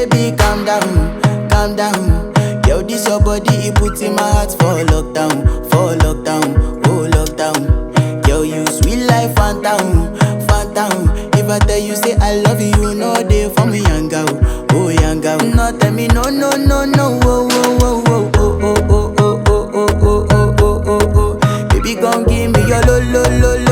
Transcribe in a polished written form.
baby, calm down. Yo, this your body, it puts in my heart for lockdown, oh lockdown. Yo, you sweet life, phantom, phantom. If I tell you say I love you, you know they for me, young girl, oh young girl. No, tell me no, no, no, no, oh, oh, oh, oh, oh, oh, oh, oh, oh, oh, oh, oh, oh, oh. Baby, gon' give me your lo, lo, lo, lo.